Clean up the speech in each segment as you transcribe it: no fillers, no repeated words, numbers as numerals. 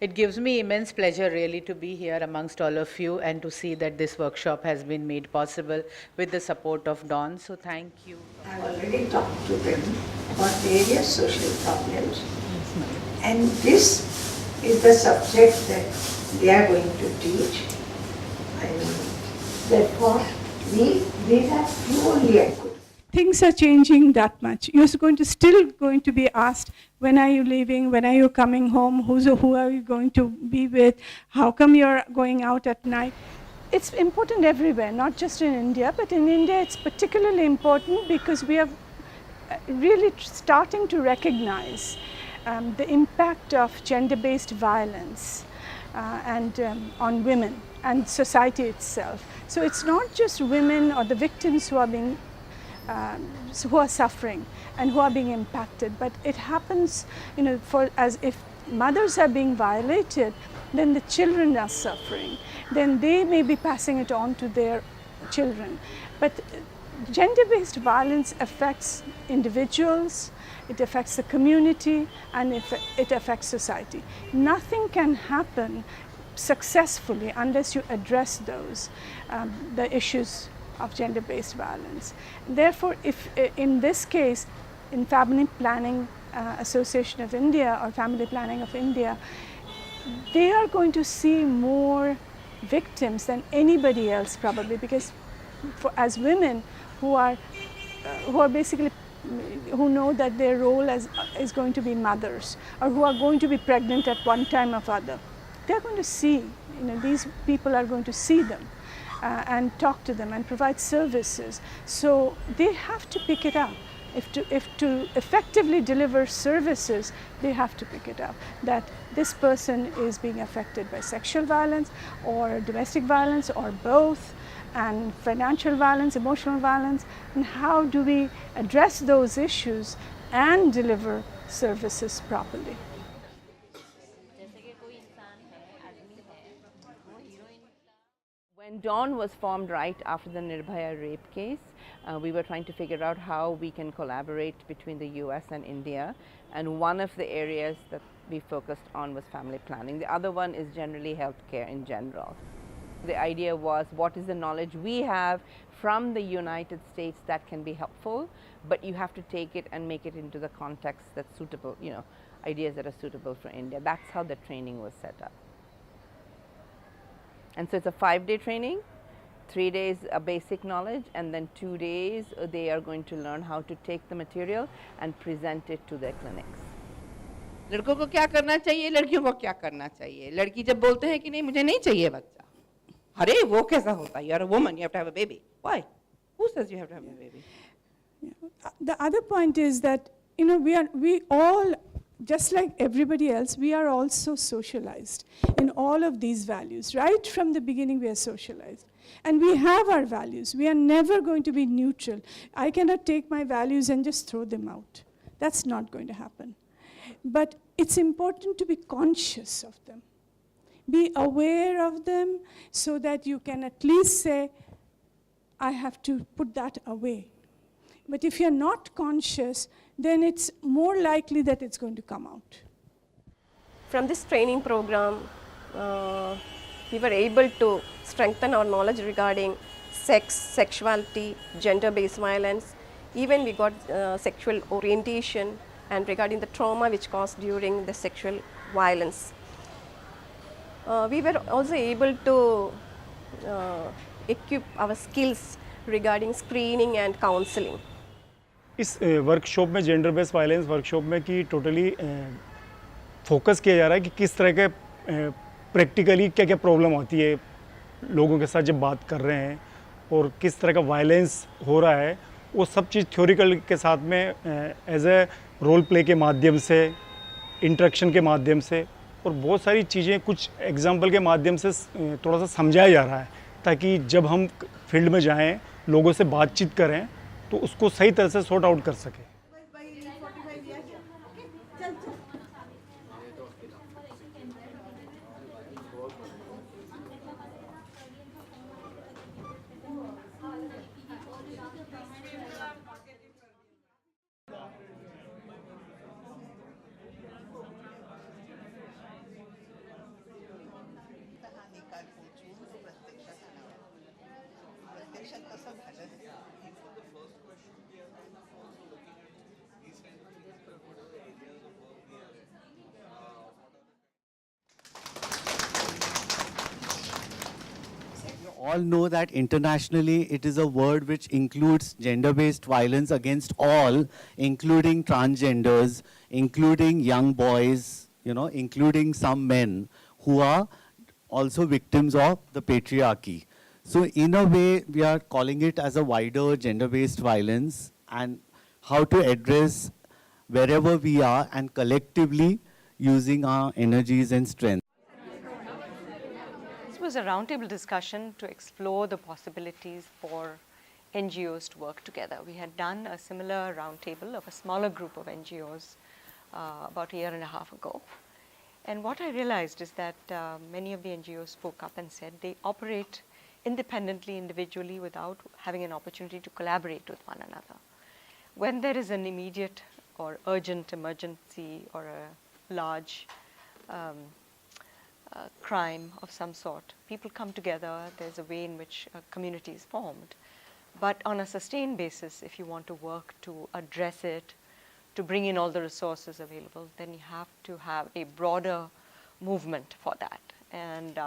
It gives me immense pleasure really to be here amongst all of you and to see that this workshop has been made possible with the support of Dawn. So thank you. I've already talked to them about various social problems, and this is the subject that they are going to teach. And therefore, these are few only I could. Things are changing that much. You're still going to be asked, when are you leaving? When are you coming home? Who are you going to be with? How come you're going out at night? It's important everywhere, not just in India, but in India it's particularly important because we are really starting to recognize the impact of gender-based violence on women and society itself. So it's not just women or the victims who are suffering and who are being impacted, but it happens, as if mothers are being violated, then the children are suffering. Then they may be passing it on to their children. But gender-based violence affects individuals, it affects the community, and it affects society. Nothing can happen successfully unless you address the issues of gender-based violence. Therefore, if in this case, in Family Planning Association of India or Family Planning of India, they are going to see more victims than anybody else probably, because as women who basically who know that their role is going to be mothers, or who are going to be pregnant at one time or other, they're going to see, these people are going to see them and talk to them and provide services. So they have to pick it up. If to effectively deliver services, they have to pick it up, that this person is being affected by sexual violence or domestic violence or both, and financial violence, emotional violence, and how do we address those issues and deliver services properly. When Dawn was formed right after the Nirbhaya rape case, we were trying to figure out how we can collaborate between the US and India, and one of the areas that we focused on was family planning. The other one is generally healthcare in general. The idea was, what is the knowledge we have from the United States that can be helpful, but you have to take it and make it into the context that's suitable, ideas that are suitable for India. That's how the training was set up. And so it's a 5-day training, 3 days basic knowledge, and then 2 days they are going to learn how to take the material and present it to their clinics. लड़कों को क्या करना चाहिए, लड़कियों को क्या करना चाहिए? लड़की जब बोलते हैं कि नहीं मुझे नहीं चाहिए बच्चा, अरे वो कैसा होता है? You're a woman, you have to have a baby. Why? Who says you have to have a baby? The other point is that we all, just like everybody else, we are also socialized in all of these values. Right from the beginning, we are socialized. And we have our values. We are never going to be neutral. I cannot take my values and just throw them out. That's not going to happen. But it's important to be conscious of them. Be aware of them so that you can at least say, I have to put that away. But if you're not conscious, then it's more likely that it's going to come out. From this training program, we were able to strengthen our knowledge regarding sex, sexuality, gender-based violence. Even we got sexual orientation and regarding the trauma which caused during the sexual violence. We were also able to equip our skills regarding screening and counseling. इस workshop में gender based violence workshop में कि totally focus किया जा रहा है कि किस तरह के प्रैक्टिकली क्या क्या प्रॉब्लम होती है लोगों के साथ जब बात कर रहे हैं और किस तरह का वायलेंस हो रहा है, वो सब चीज़ थ्योरिकल के साथ में एज ए रोल प्ले के माध्यम से, इंटरेक्शन के माध्यम से और बहुत सारी चीज़ें कुछ एग्जांपल के माध्यम से थोड़ा सा समझाया जा रहा है, ताकि जब हम फील्ड में जाएं, लोगों से बातचीत करें तो उसको सही तरह से सॉर्ट आउट कर सकें. all know that internationally it is a word which includes gender-based violence against all, including transgenders, including young boys, you know, including some men who are also victims of the patriarchy. So in a way, we are calling it as a wider gender-based violence, and how to address wherever we are and collectively using our energies and strength. This was a roundtable discussion to explore the possibilities for NGOs to work together. We had done a similar roundtable of a smaller group of NGOs about a year and a half ago. And what I realized is that many of the NGOs spoke up and said they operate independently, individually, without having an opportunity to collaborate with one another. When there is an immediate or urgent emergency or a large crime of some sort, people come together, there's a way in which a community is formed. But on a sustained basis, if you want to work to address it, to bring in all the resources available, then you have to have a broader movement for that. And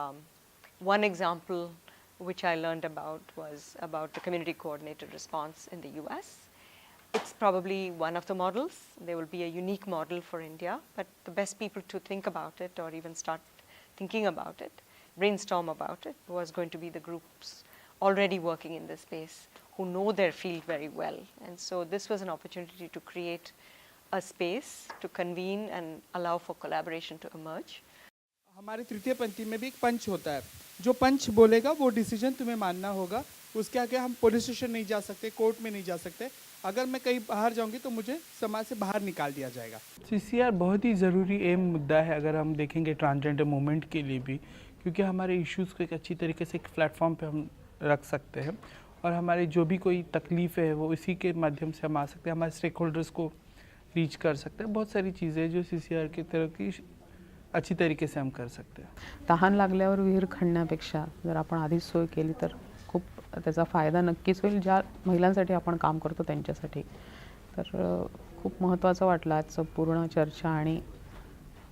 one example which I learned about was about the community coordinated response in the US. It's probably one of the models. There will be a unique model for India, but the best people to think about it or even start thinking about it, brainstorm about it, was going to be the groups already working in this space who know their field very well. And so this was an opportunity to create a space to convene and allow for collaboration to emerge. हमारे तृतीय पंक्ति में भी एक पंच होता है, जो पंच बोलेगा वो डिसीजन तुम्हें मानना होगा, उसके आगे हम पुलिस स्टेशन नहीं जा सकते, कोर्ट में नहीं जा सकते, अगर मैं कहीं बाहर जाऊंगी तो मुझे समाज से बाहर निकाल दिया जाएगा। CCR बहुत ही ज़रूरी अहम मुद्दा है अगर हम देखेंगे ट्रांसजेंडर मूवमेंट के लिए भी, क्योंकि हमारे इश्यूज़ को एक अच्छी तरीके से एक प्लेटफॉर्म पे हम रख सकते हैं और हमारी जो भी कोई तकलीफ़ है वो इसी के माध्यम से हम आ सकते हैं, हमारे स्टेक होल्डर्स को रीच कर सकते हैं। बहुत सारी चीज़ें जो CCR की तरह की अच्छी तरीके से हम कर सकते हैं। तहान लागल्यावर विहीर खणण्यापेक्षा जर आपण आधीच सोय केली तर खूप त्याचा फायदा नक्कीच होईल, ज्या महिलांसाठी आपण काम करतो त्यांच्यासाठी। तर खूप महत्त्वाचं वाटलं आजचं पूर्ण चर्चा, आणि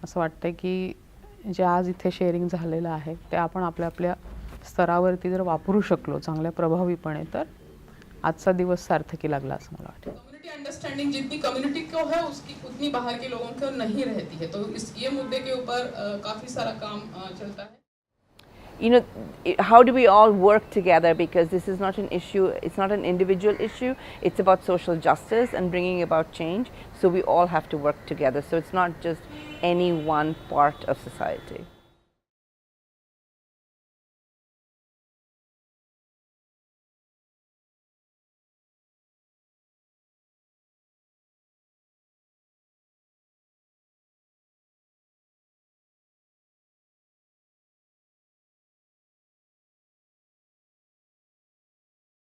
असं वाटतं की जे आज इथे शेअरिंग झालेलं आहे ते आपण आपल्या आपल्या स्तरावरती जर वापरू शकलो चांगल्या प्रभावीपणे तर आजचा दिवस सार्थकी लागला असं मला वाटतं। कम्युनिटी अंडरस्टैंडिंग जितनी कम्युनिटी को है उसकी उतनी बाहर के लोगों को नहीं रहती है, तो ये मुद्दे के ऊपर काफ़ी सारा काम चलता है। You know, how do we all work together, because this is not an issue, it's not an individual issue, it's about social justice and bringing about change, so we all have to work together, so it's not just any one part of society.